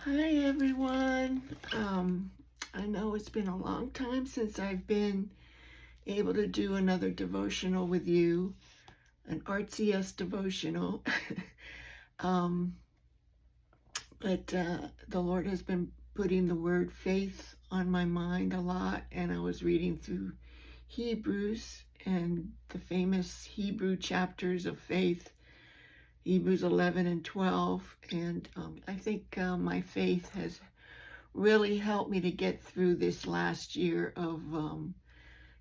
Hi everyone. I know it's been a long time since I've been able to do another devotional with you, an artsy devotional. um, but the Lord has been putting the word faith on my mind a lot, and I was reading through Hebrews and the famous Hebrew chapters of faith, Hebrews 11 and 12, and I think my faith has really helped me to get through this last year of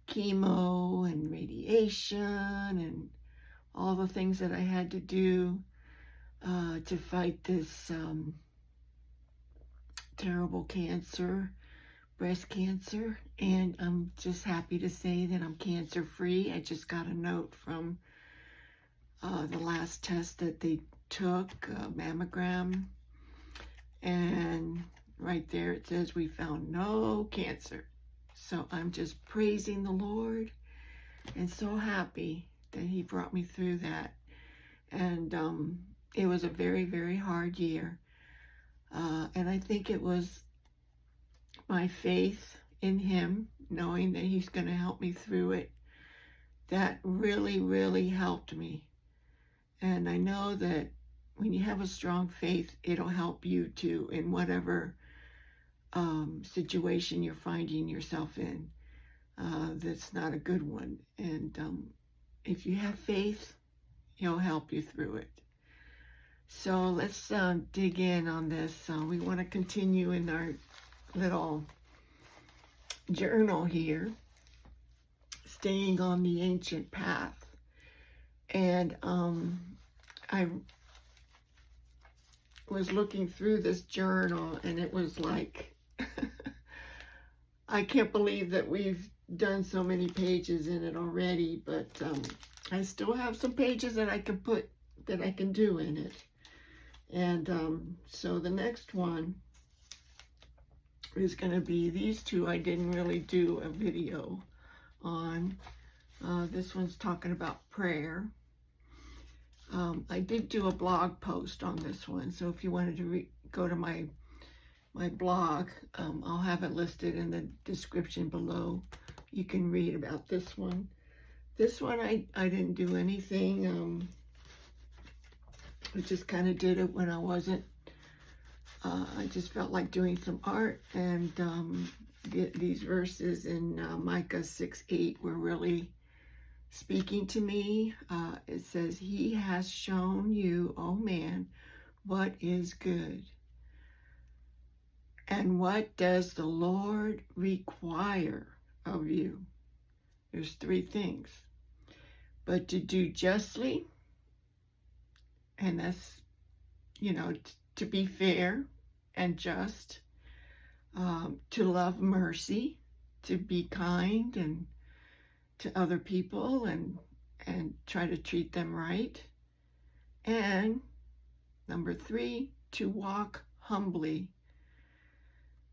chemo and radiation and all the things that I had to do to fight this terrible cancer, breast cancer. And I'm just happy to say that I'm cancer free. I just got a note from the last test that they took, mammogram, and right there it says we found no cancer. So I'm just praising the Lord and so happy that he brought me through that. And it was a very, very hard year. And I think it was my faith in him, knowing that he's going to help me through it, that really, really helped me. And I know that when you have a strong faith, it'll help you too in whatever situation you're finding yourself in that's not a good one. And if you have faith, he'll help you through it. So let's dig in on this. We want to continue in our little journal here, staying on the ancient path. And I was looking through this journal, and it was like, I can't believe that we've done so many pages in it already, but I still have some pages that I can do in it. And so the next one is going to be these two. I didn't really do a video on. This one's talking about prayer. I did do a blog post on this one, so if you wanted to go to my blog, I'll have it listed in the description below. You can read about this one. This one I didn't do anything. I just kind of did it when I wasn't. I just felt like doing some art, and these verses in Micah 6:8 were really speaking to me. It says, "He has shown you, O man, what is good. And what does the Lord require of you?" There's three things. But to do justly, and that's, to be fair and just, to love mercy, to be kind and to other people and try to treat them right. And number 3, to walk humbly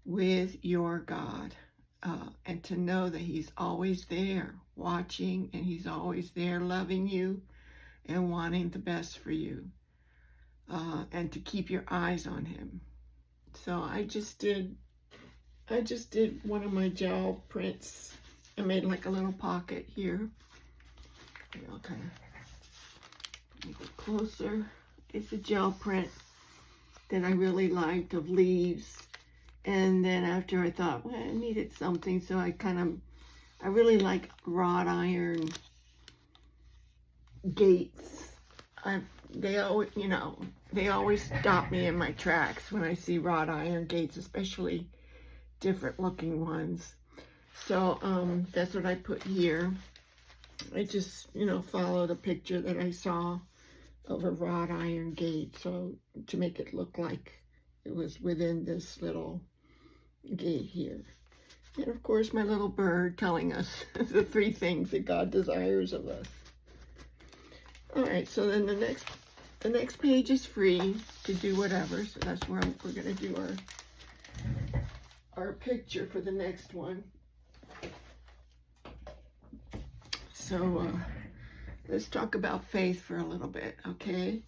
with your God, and to know that he's always there watching, and he's always there loving you and wanting the best for you, and to keep your eyes on him. So I just did one of my gel prints. I made like a little pocket here. I'll kind of make it closer. It's a gel print that I really liked of leaves. And then after I thought, well, I needed something, so I really like wrought iron gates. They always stop me in my tracks when I see wrought iron gates, especially different looking ones. So that's what I put here. I just, followed a picture that I saw of a wrought iron gate, so to make it look like it was within this little gate here. And of course my little bird telling us the 3 things that God desires of us. All right, so then the next page is free to do whatever, so that's where we're going to do our picture for the next one. So let's talk about faith for a little bit, okay?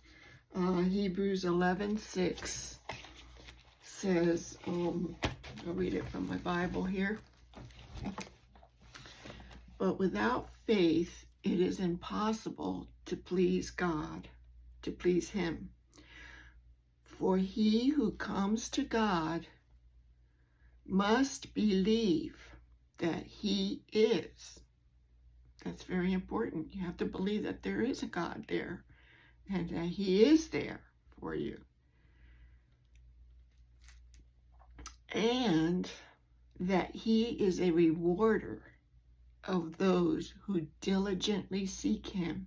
Hebrews 11:6 says, I'll read it from my Bible here. But without faith, it is impossible to please God, to please Him. For he who comes to God must believe that He is. That's very important. You have to believe that there is a God there and that He is there for you. And that He is a rewarder of those who diligently seek Him.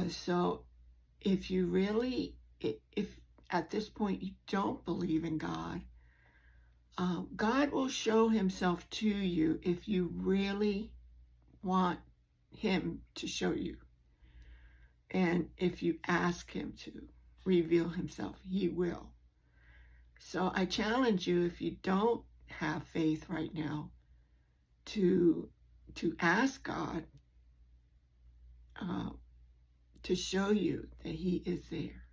So if you really, if at this point you don't believe in God, God will show Himself to you if you really want Him to show you. And if you ask Him to reveal Himself, He will. So I challenge you, if you don't have faith right now, to ask God to show you that He is there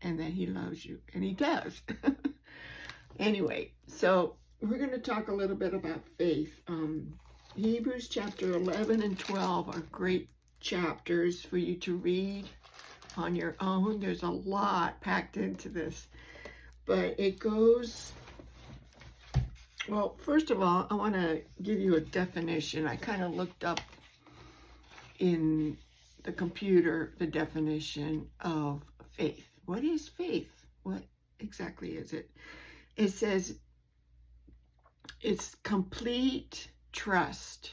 and that He loves you. And He does. Anyway, so we're going to talk a little bit about faith. Hebrews chapter 11 and 12 are great chapters for you to read on your own. There's a lot packed into this. But it goes, well, first of all, I want to give you a definition. I kind of looked up in the computer the definition of faith. What is faith? What exactly is it? It says it's complete trust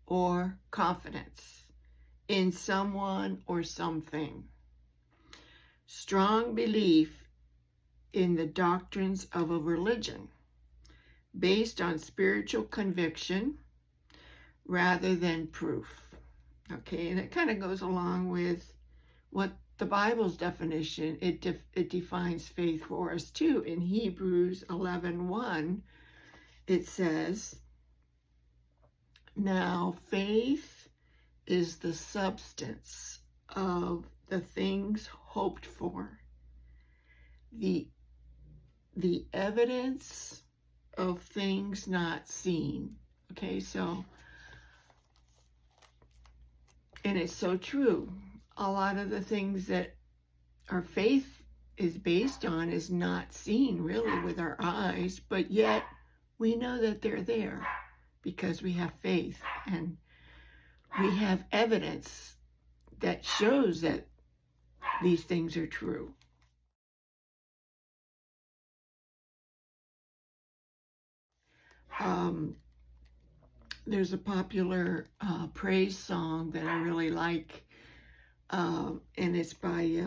or confidence in someone or something. Strong belief in the doctrines of a religion based on spiritual conviction rather than proof. Okay, and it kind of goes along with what the Bible's definition, it defines faith for us too. In Hebrews 11:1, it says, now faith is the substance of the things hoped for, the evidence of things not seen. Okay, so, and it's so true. A lot of the things that our faith is based on is not seen really with our eyes, but yet we know that they're there because we have faith and we have evidence that shows that these things are true. There's a popular praise song that I really like, and it's by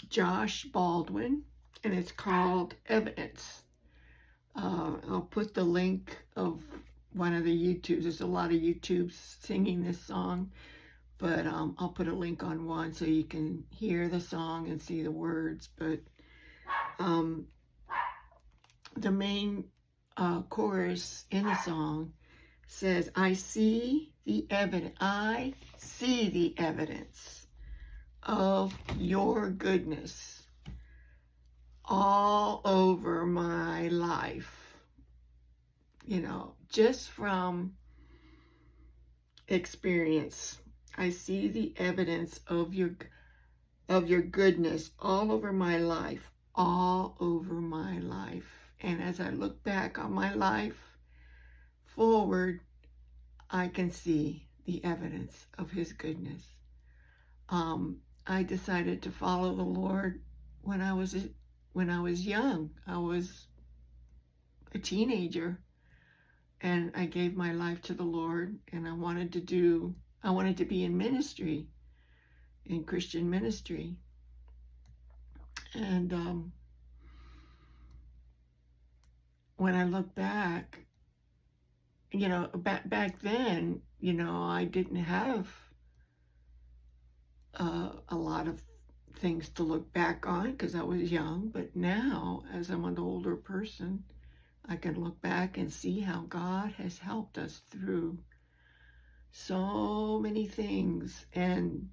Josh Baldwin, and it's called Evidence. I'll put the link of one of the YouTubes. There's a lot of YouTubes singing this song, but I'll put a link on one so you can hear the song and see the words. But the main chorus in the song says, I see the evidence of your goodness all over my life. You know, just from experience, I see the evidence of your goodness all over my life, all over my life. And as I look back on my life forward, I can see the evidence of His goodness. I decided to follow the Lord when I was young. I was a teenager, and I gave my life to the Lord, and I wanted to be in ministry, in Christian ministry. And when I look back, you know, back then, you know, I didn't have a lot of things to look back on because I was young. But now, as I'm an older person, I can look back and see how God has helped us through so many things. And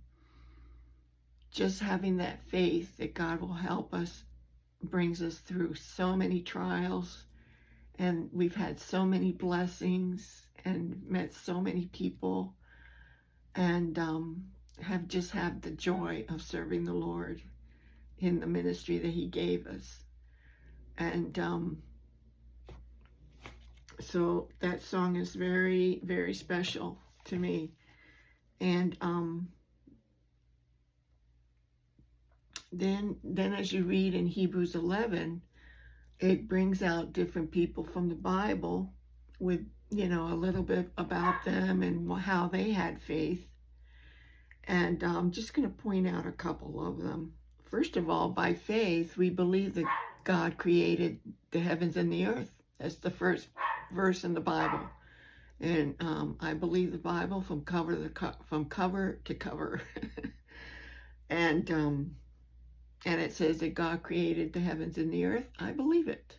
just having that faith that God will help us brings us through so many trials, and we've had so many blessings and met so many people, and have just had the joy of serving the Lord in the ministry that he gave us. And so that song is very, very special to me. And then as you read in Hebrews 11, it brings out different people from the Bible with, a little bit about them and how they had faith. And I'm just going to point out a couple of them. First of all, by faith, we believe that God created the heavens and the earth. That's the first verse in the Bible. And I believe the Bible from cover to cover. And it says that God created the heavens and the earth. I believe it.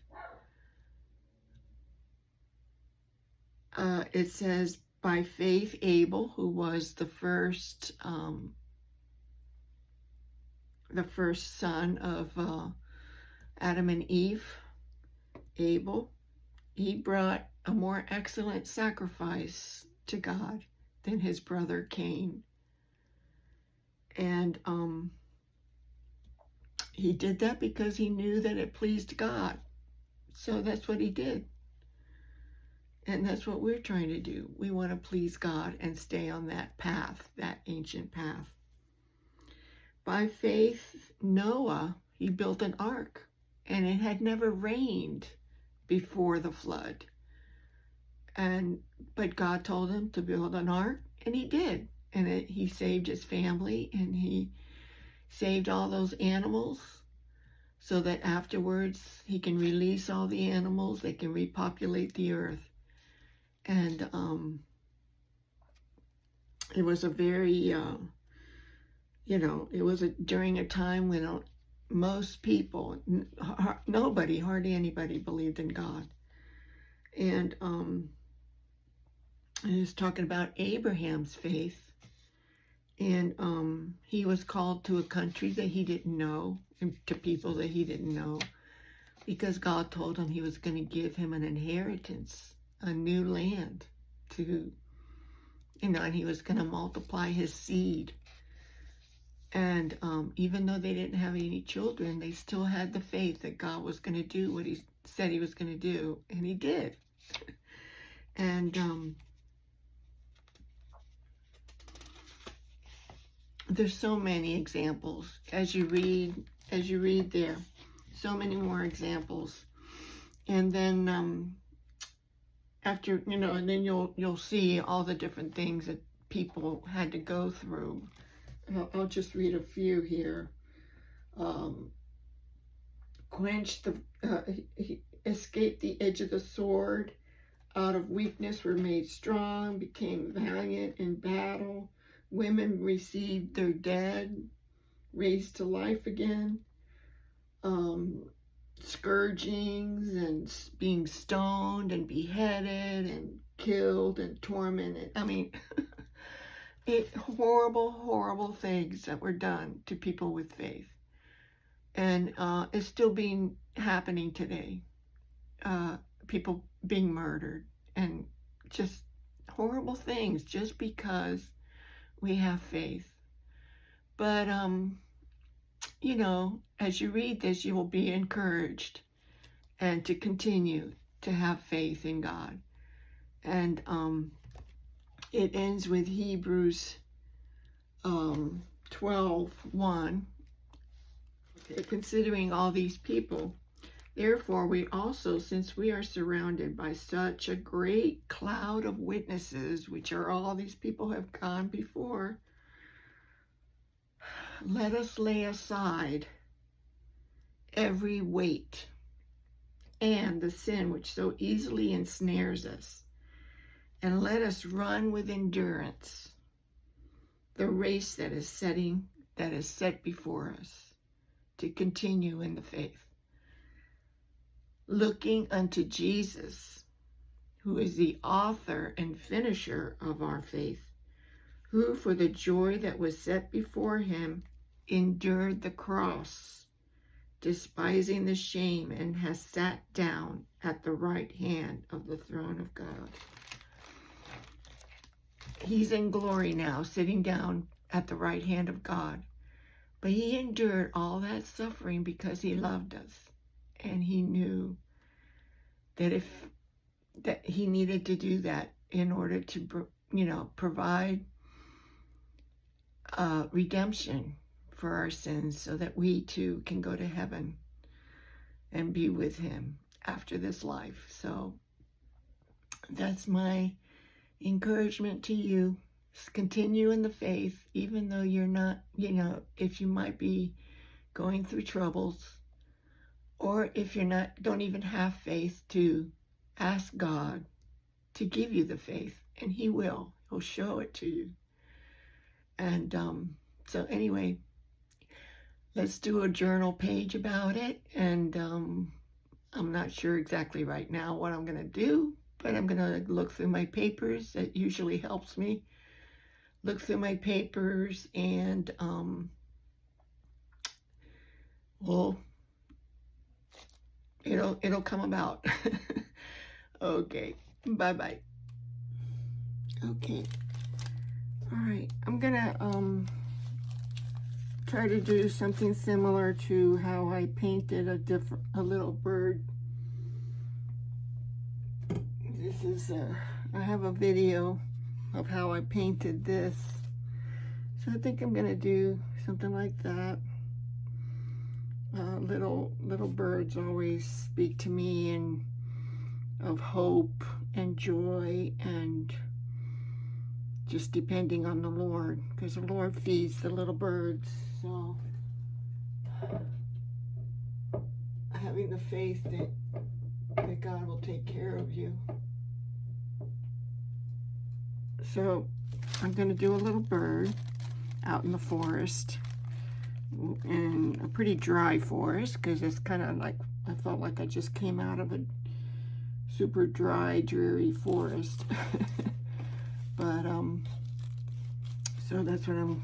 It says, by faith, Abel, who was the first son of Adam and Eve, Abel, he brought a more excellent sacrifice to God than his brother Cain. And he did that because he knew that it pleased God. So that's what he did. And that's what we're trying to do. We want to please God and stay on that path, that ancient path. By faith, Noah, he built an ark, and it had never rained before the flood. But God told him to build an ark, and he did. And he saved his family, and he saved all those animals so that afterwards he can release all the animals. They can repopulate the earth. And it was a very, it was during a time when most people, hardly anybody believed in God. And he was talking about Abraham's faith. And he was called to a country that he didn't know, and to people that he didn't know, because God told him he was going to give him an inheritance, a new land to, and he was going to multiply his seed. And even though they didn't have any children, they still had the faith that God was going to do what he said he was going to do, and he did. And there's so many examples as you read there, so many more examples. And then after, and then you'll see all the different things that people had to go through. I'll just read a few here. Escaped the edge of the sword, out of weakness were made strong, became valiant in battle. Women received their dead, raised to life again. Scourgings and being stoned and beheaded and killed and tormented. I mean, horrible, horrible things that were done to people with faith. And it's still happening today. People being murdered and just horrible things just because we have faith. But, as you read this, you will be encouraged and to continue to have faith in God. And it ends with Hebrews 12:1. Considering all these people, therefore we also, since we are surrounded by such a great cloud of witnesses, which are all these people have gone before, let us lay aside every weight and the sin which so easily ensnares us, and let us run with endurance the race that is set before us, to continue in the faith, looking unto Jesus, who is the author and finisher of our faith, who for the joy that was set before him endured the cross, despising the shame, and has sat down at the right hand of the throne of God. He's in glory now, sitting down at the right hand of God. But he endured all that suffering because he loved us. And he knew that he needed to do that in order to, provide redemption for our sins, so that we too can go to heaven and be with him after this life. So that's my encouragement to you. Just continue in the faith, even though you're not, if you might be going through troubles, or if you're not, don't even have faith, to ask God to give you the faith, and he will. He'll show it to you. And so anyway, let's do a journal page about it. And I'm not sure exactly right now what I'm going to do, but I'm going to look through my papers. That usually helps me. Look through my papers, and well, it'll come about. Okay, bye-bye. Okay, all right, I'm gonna try to do something similar to how I painted a little bird. This is I have a video of how I painted this, so I think I'm gonna do something like that. Little birds always speak to me and of hope and joy, and just depending on the Lord, because the Lord feeds the little birds. So having the faith that God will take care of you. So I'm going to do a little bird out in the forest, in a pretty dry forest, because it's kind of like, I felt like I just came out of a super dry, dreary forest. But so that's what I'm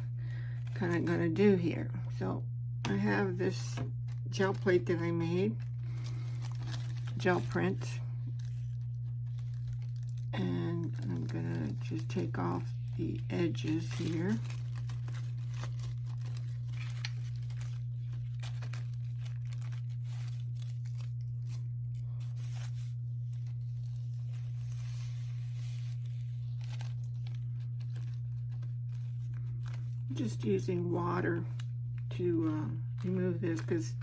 kind of gonna do here. So I have this gel plate that I made, gel print, and I'm gonna just take off the edges here. Just using water to remove this, because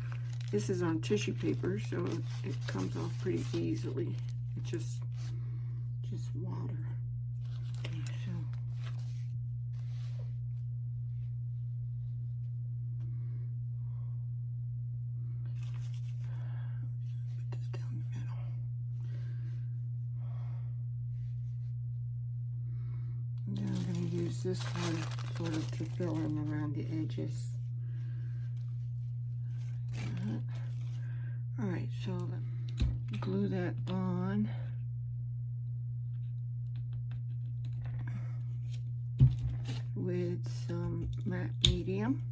this is on tissue paper, so it comes off pretty easily. It's just water. Okay, so put this down the middle. And then I'm going to use this one sort of to fill in around the edges. All right, so let's glue that on. With some matte medium.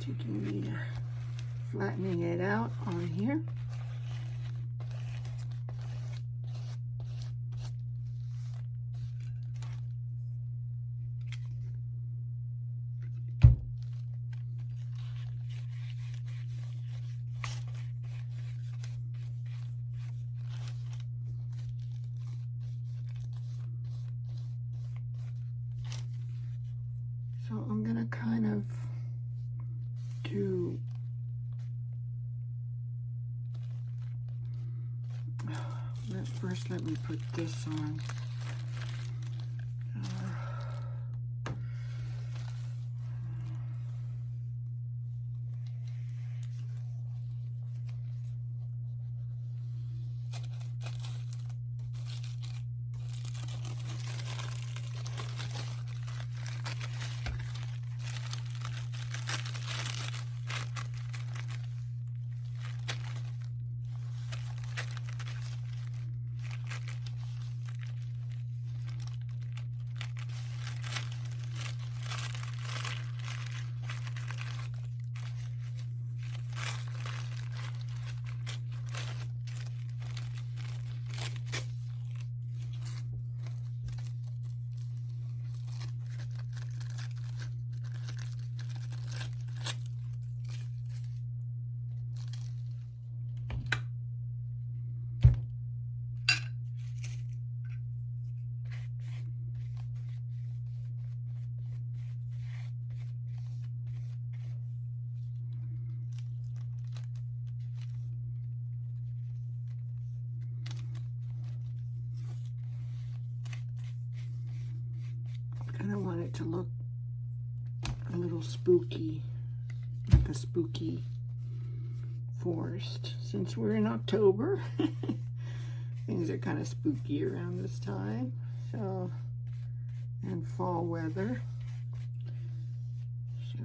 Taking the flattening it out on here. So I'm gonna kind of do let me put this on. I want it to look a little spooky, like a spooky forest. Since we're in October, things are kind of spooky around this time. So, and fall weather. So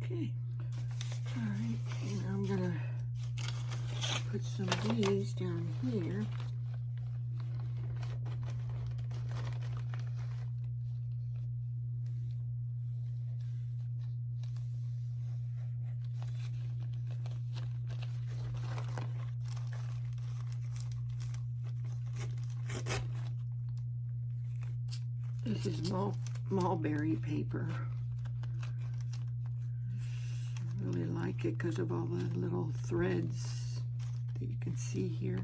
okay, all right, and I'm gonna put some of these down here. This is mulberry paper. I really like it because of all the little threads that you can see here.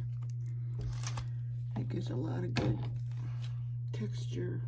It gives a lot of good texture.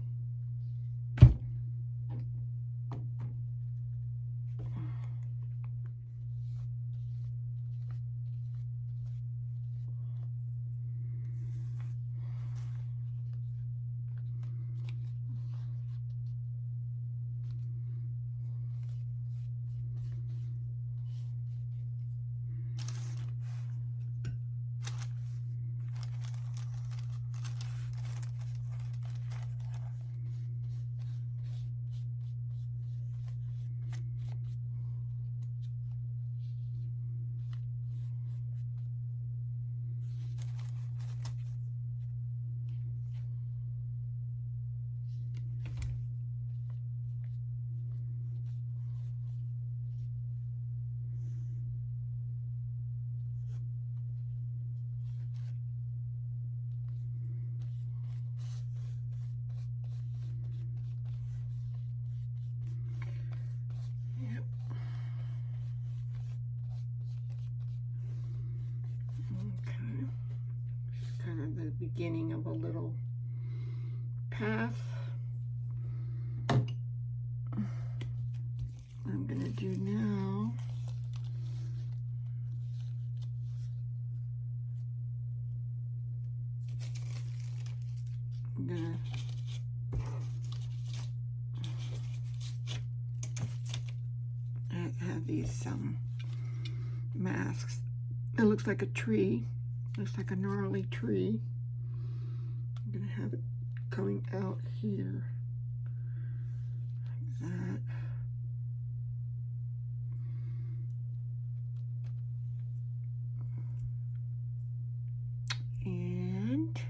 The beginning of a little path. I'm gonna do now. I'm gonna have these masks. It looks like a tree. Looks like a gnarly tree. have it coming out here like that. And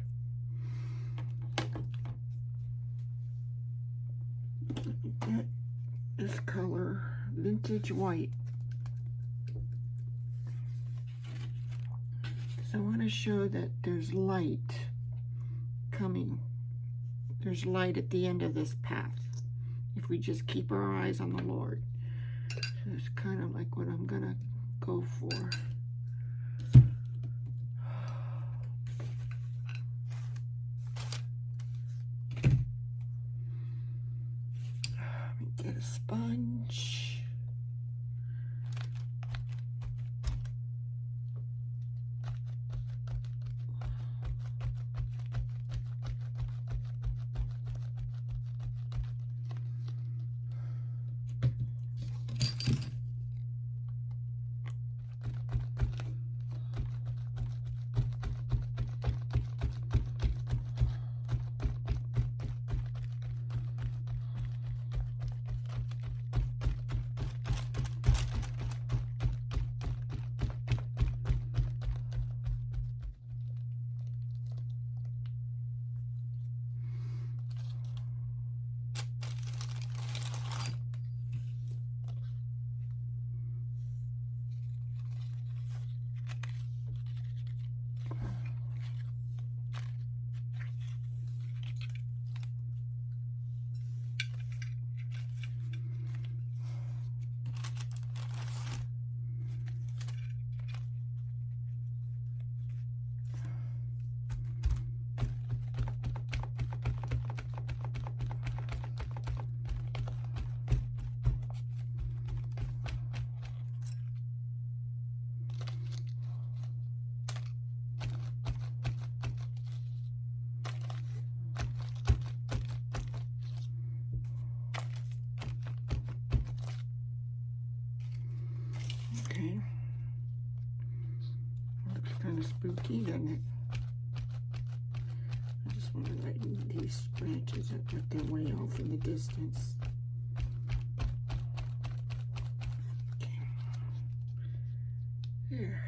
get this color, vintage white. So I want to show that there's light coming. There's light at the end of this path if we just keep our eyes on the Lord. So it's kind of like what I'm gonna go for. Let me get a sponge. Okay. Looks kind of spooky, doesn't it? I just want to lighten these branches up, but they're way off in the distance. Okay. There.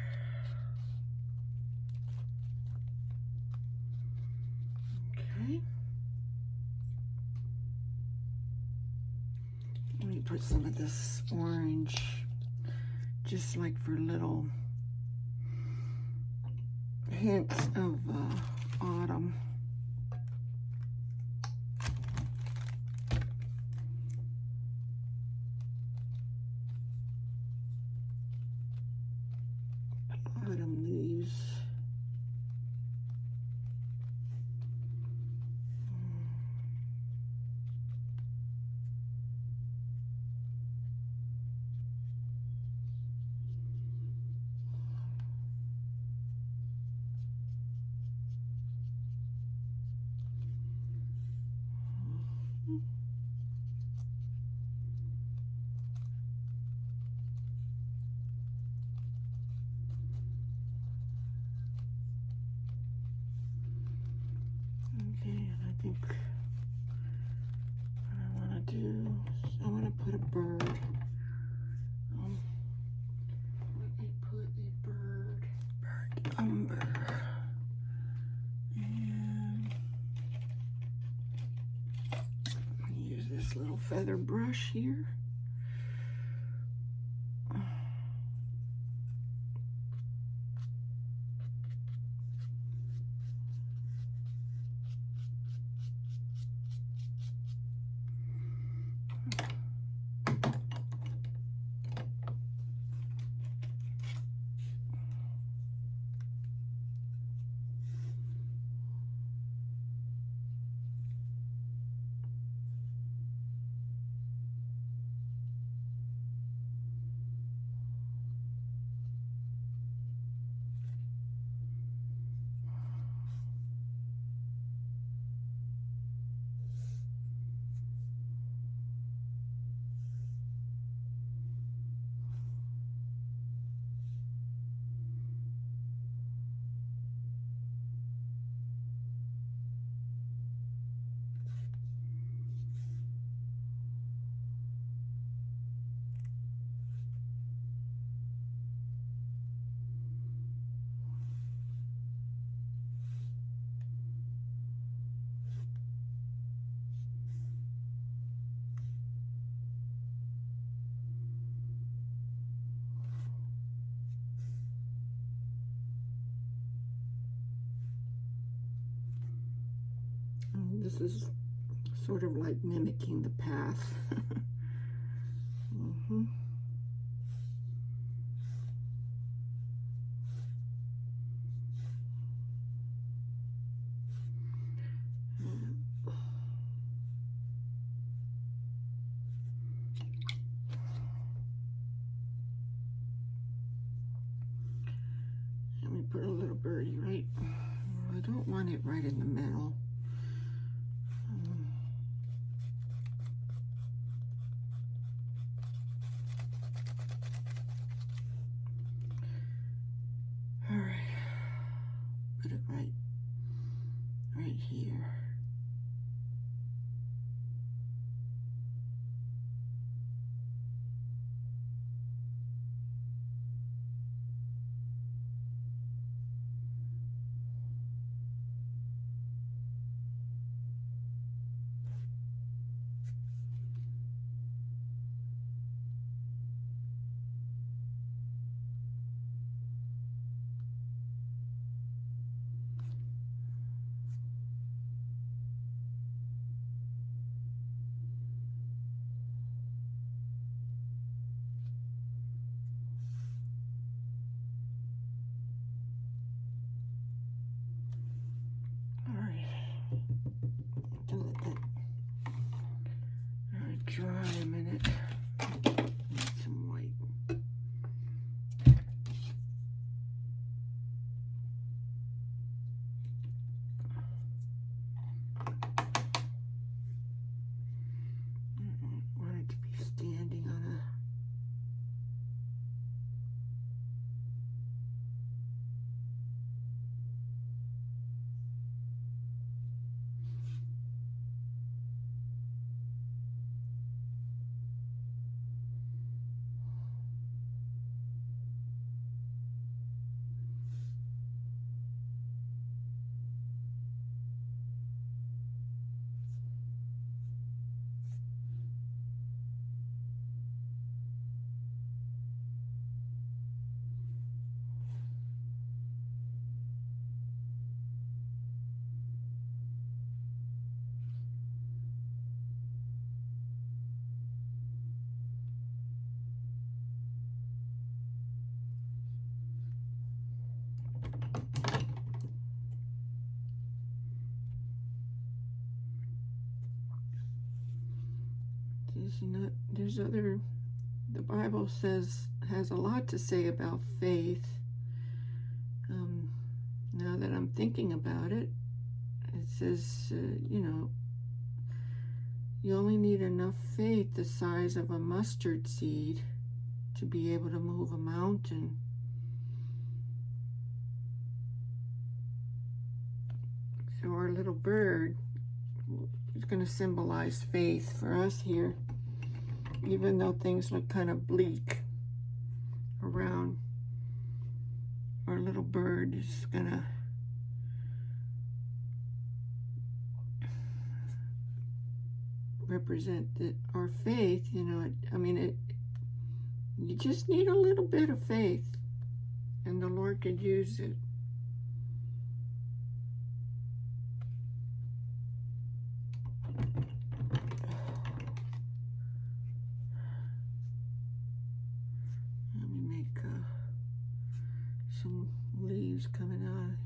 Okay. Let me put some of this orange, just like for little hints of autumn. Autumn leaves. Okay, and I think what I want to do is I want to put a bird. Let me put a bird. Bird Umber. And I'm going to use this little feather brush here. This is sort of like mimicking the path. Mm-hmm. Let me put a little birdie right. I don't want it right in the middle. All right, put it right here. Dry a minute. Need some white. I want it to be standing on a there's other, the Bible has a lot to say about faith. Now that I'm thinking about it, it says, you only need enough faith the size of a mustard seed to be able to move a mountain. So our little bird is going to symbolize faith for us here, even though things look kind of bleak around. Our little bird is going to represent our faith. You just need a little bit of faith, and the Lord could use it. Let me make some leaves coming out.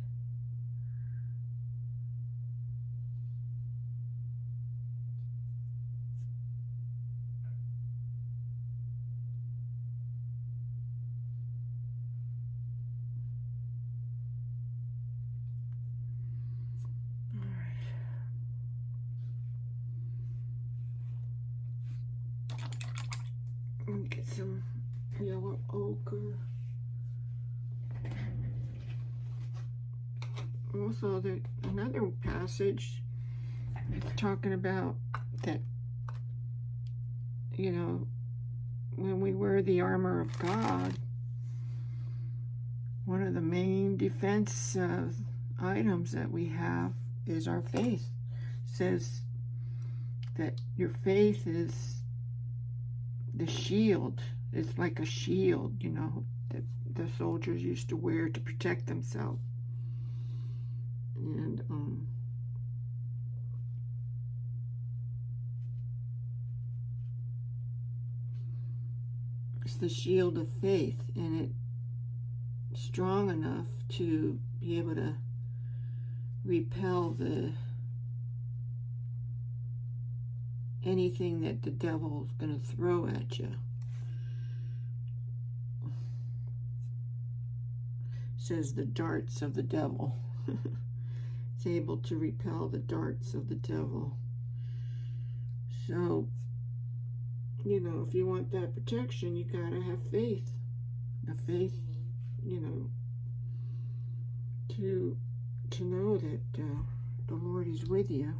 Get some yellow ochre. Also, another passage is talking about that, when we wear the armor of God, one of the main defense items that we have is our faith. It says that your faith is the shield. It's like a shield, that the soldiers used to wear to protect themselves. And It's the shield of faith, and it's strong enough to be able to repel anything that the devil's going to throw at you. It says the darts of the devil. It's able to repel the darts of the devil. So, you know, if you want that protection, you gotta have faith. The faith, you know, to know that the Lord is with you.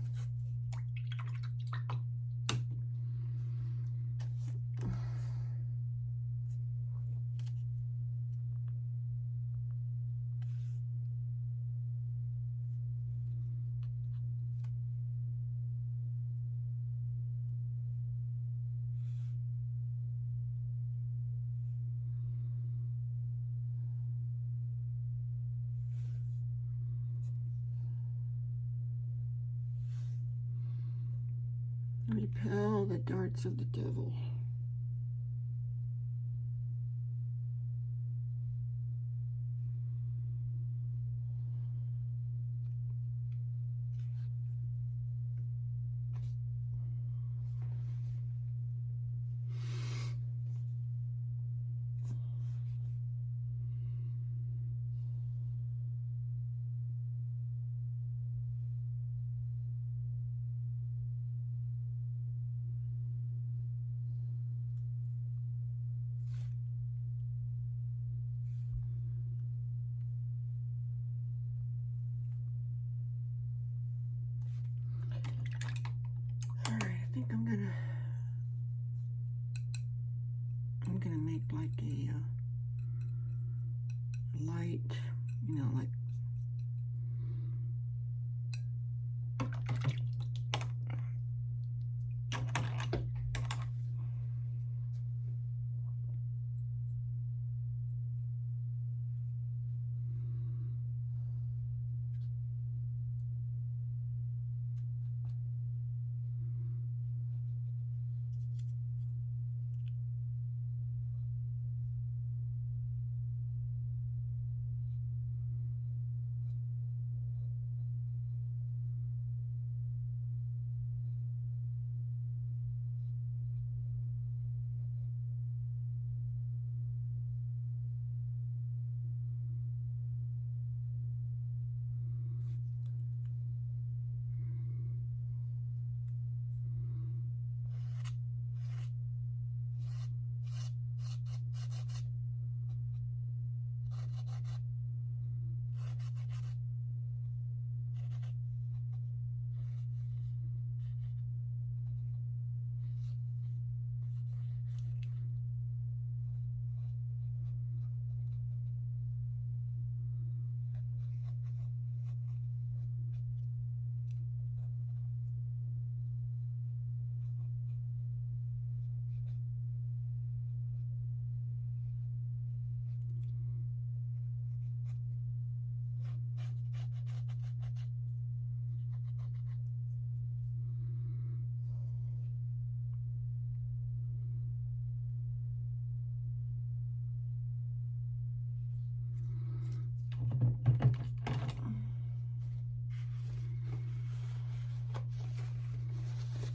Repel the darts of the devil. I'm gonna make like a light, you know, like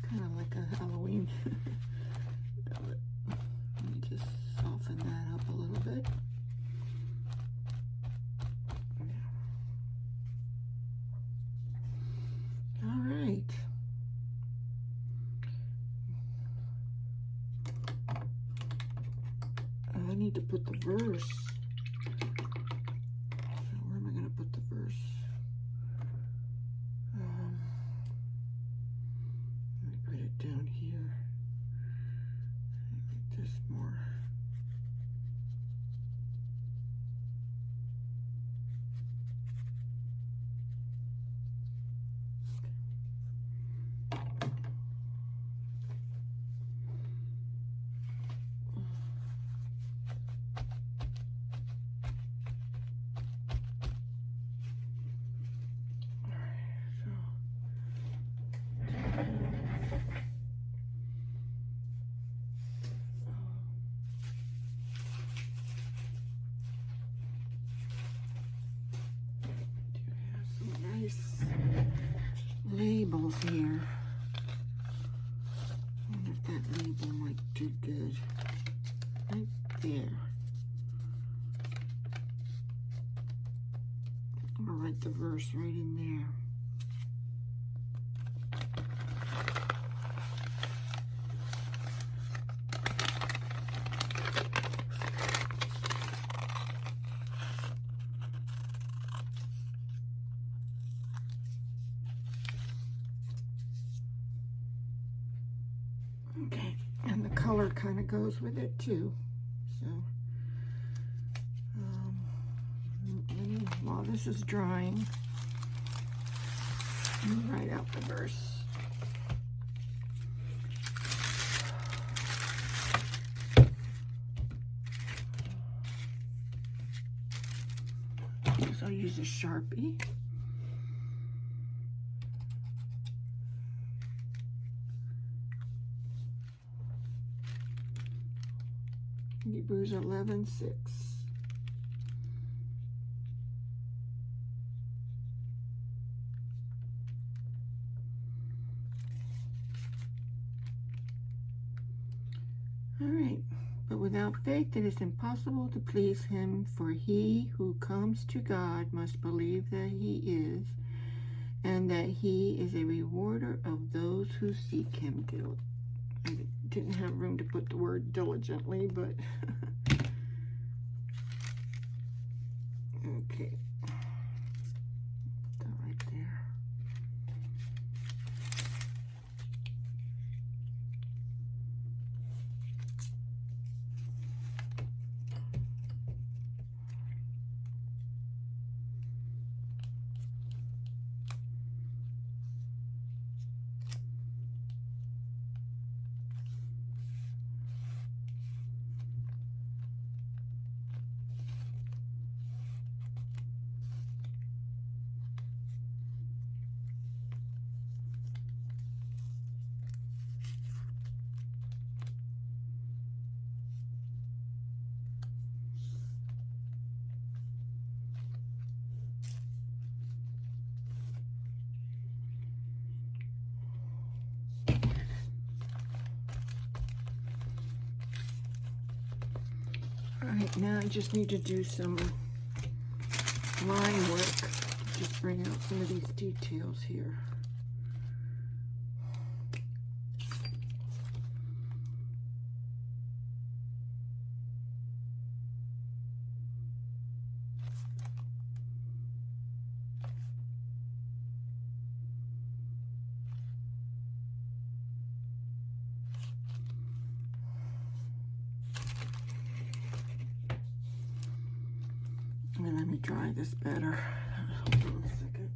kind of like a Halloween. Let me just soften that up a little bit. All right. I need to put the verse. So where am I going to put the verse? Let me put it down here. Make this more. there. I'll write the verse right in there. Okay, and the color kind of goes with it too. So, while this is drying, let me write out the verse. So I'll use a Sharpie. Hebrews 11:6. All right, but without faith it is impossible to please him, for he who comes to God must believe that he is, and that he is a rewarder of those who seek him. I didn't have room to put the word diligently, but okay, that right there. All right, now I just need to do some line work. Just bring out some of these details here. And let me dry this better. Hold on a second.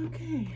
Okay.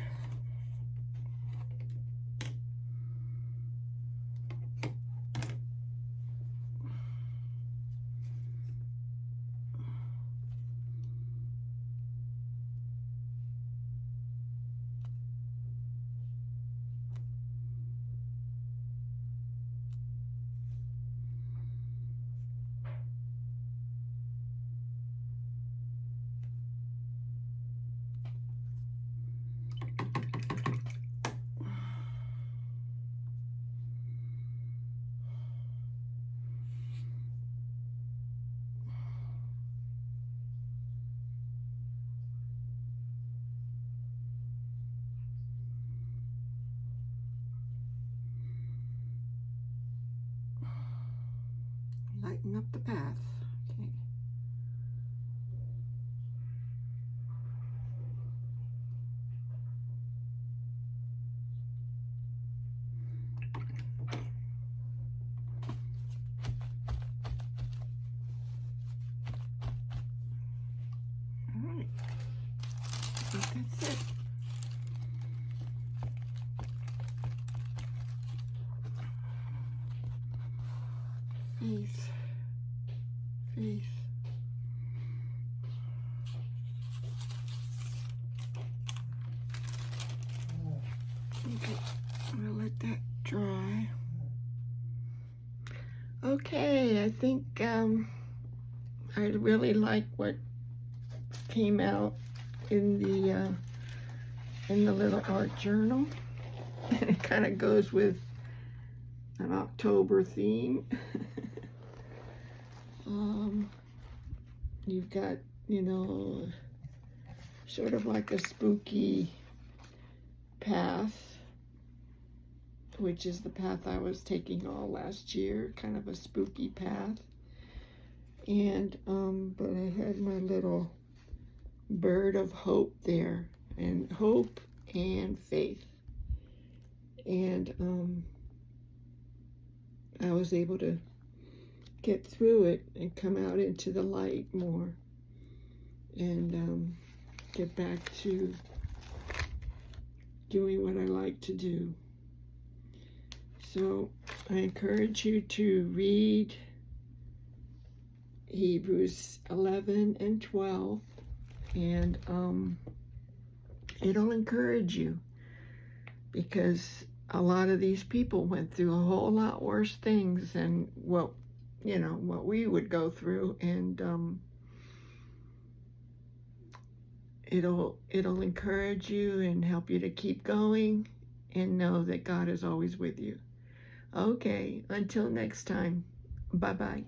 Lighten up the path. Okay. All right. I think that's it. Face. Face. Okay, I'm gonna let that dry. Okay, I think I really like what came out in the little art journal. And it kind of goes with an October theme. You've got, you know, sort of like a spooky path, which is the path I was taking all last year, kind of a spooky path. And but I had my little bird of hope there, and hope and faith. And I was able to get through it and come out into the light more, and get back to doing what I like to do. So I encourage you to read Hebrews 11 and 12, and it'll encourage you, because a lot of these people went through a whole lot worse things than what we would go through, and it'll encourage you and help you to keep going and know that God is always with you. Okay, until next time, bye-bye.